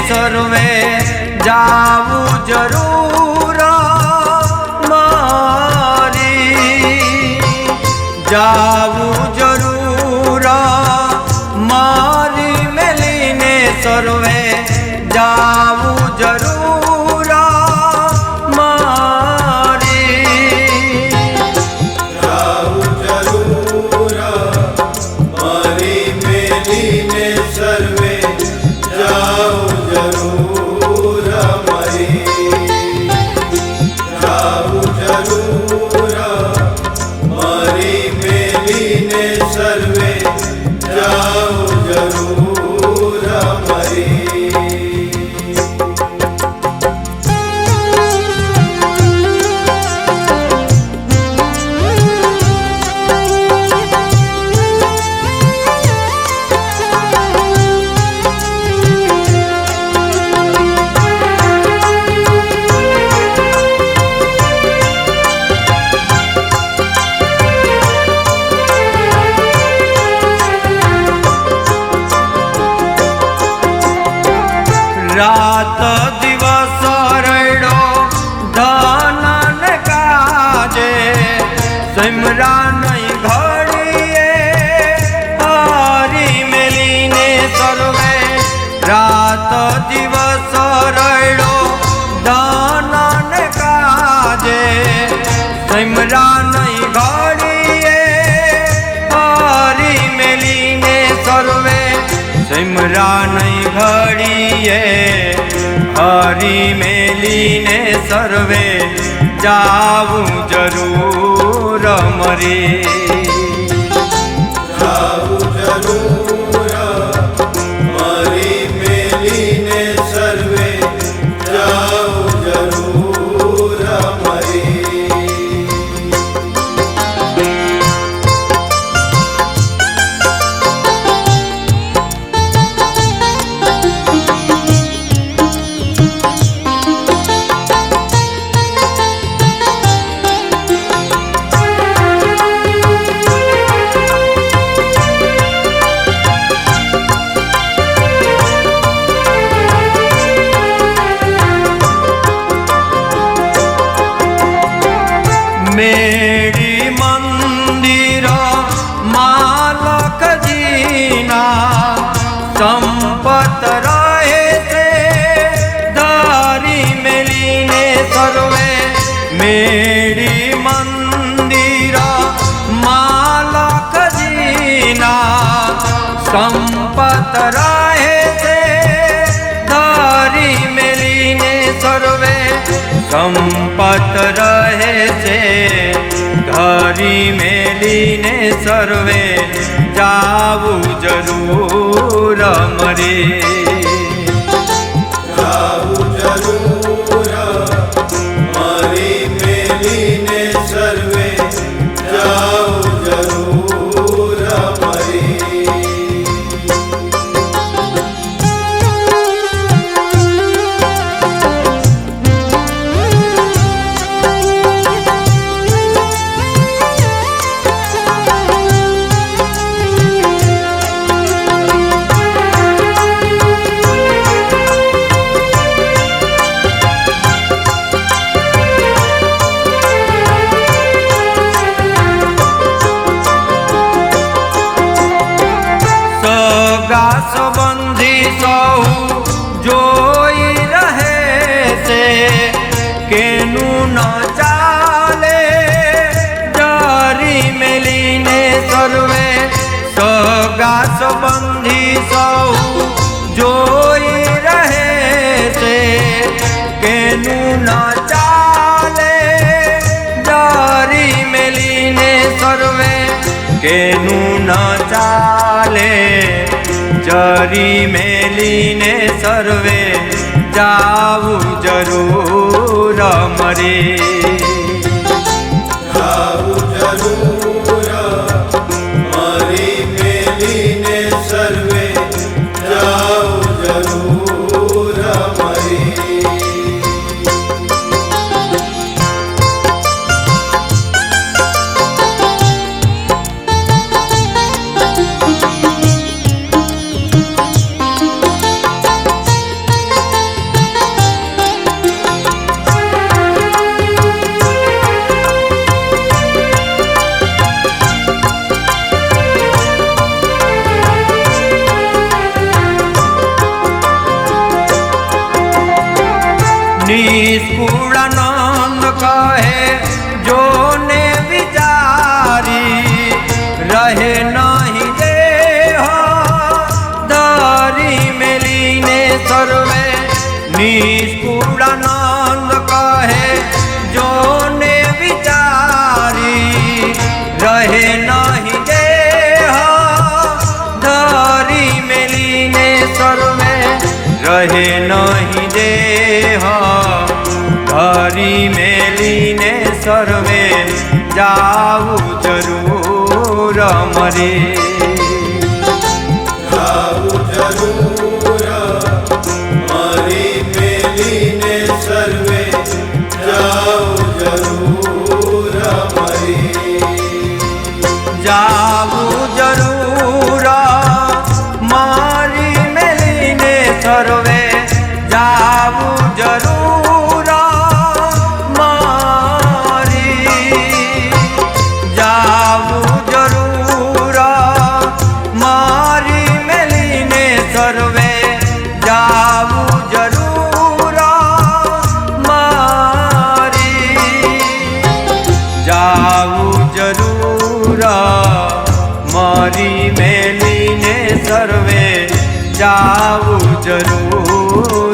सर्वे जावू जरूर मारी, जावू जरूर मारी मेलीने सर्वे जावू जरूर मारी, जावू जरूर मारी मेलीने सर्वे जाओ जरूर मरी, जाओ जरूर मरी मेलीने सर्वे जाओ जरूर मरी। रात दिवस रड़ो धन ने काजे, सिमरा नहीं घड़िए हरी मेलीने सर्वे, रात दिवस रड़ो धन ने काजे, सिमरा नहीं घड़िए हरी मेलीने सर्वे, सिमरा नहीं घड़िए हरी मेलीने सर्वे जावू जरूर मरी, जावू जरूर मरी मेलीने सर्वे जाओ जरूर मरी। मेरी मंदिर मालक जीना संपत रहे से धारी मेलीने सर्वे, मेरी मंदिर मालक जीना संपत रहे से धारी मेलीने सर्वे, संपत रहे से धरी मेलीने सर्वे जावू जरूर मरी, जाओ जरूर मरी मेलीने सर्वे जाओ जरूर मरी। संबंधी सहु जोई रहे से केनु न चाले जारी मेलीने सर्वे, सगा संबंधी सहु जोई रहे से केनु न चाले जारी मेलीने सर्वे, केनु न चाले जरी मेलीने सर्वे जावू जरूर मरी, जाओ जरूर मरी मेलीने सर्वे जाओ जरूर मरी। નિષ્કુળાનંદ કહે જોને વિચારી રહે નહીં દેહ ધરી મેલીને સર્વે નિષ્કુળાનંદ કહે જોને વિચારી રહે નહીં દેહ ધરી મેલીને સર્વે રહે નહીં દેહ ધરી મેલીને સર્વે જાવું જરૂર મરે જાવું જરૂર મારી મેલીને સર્વે જાવું જરૂર મરી જાવું જરૂર મારી મેલીને સર્વે જાવું જરૂર મારી જાવું જરૂર મારી મેલીને સર્વે જાવું જરૂર મારી જાવું જરૂર મારી મેલીને સર્વે જાવું જરૂર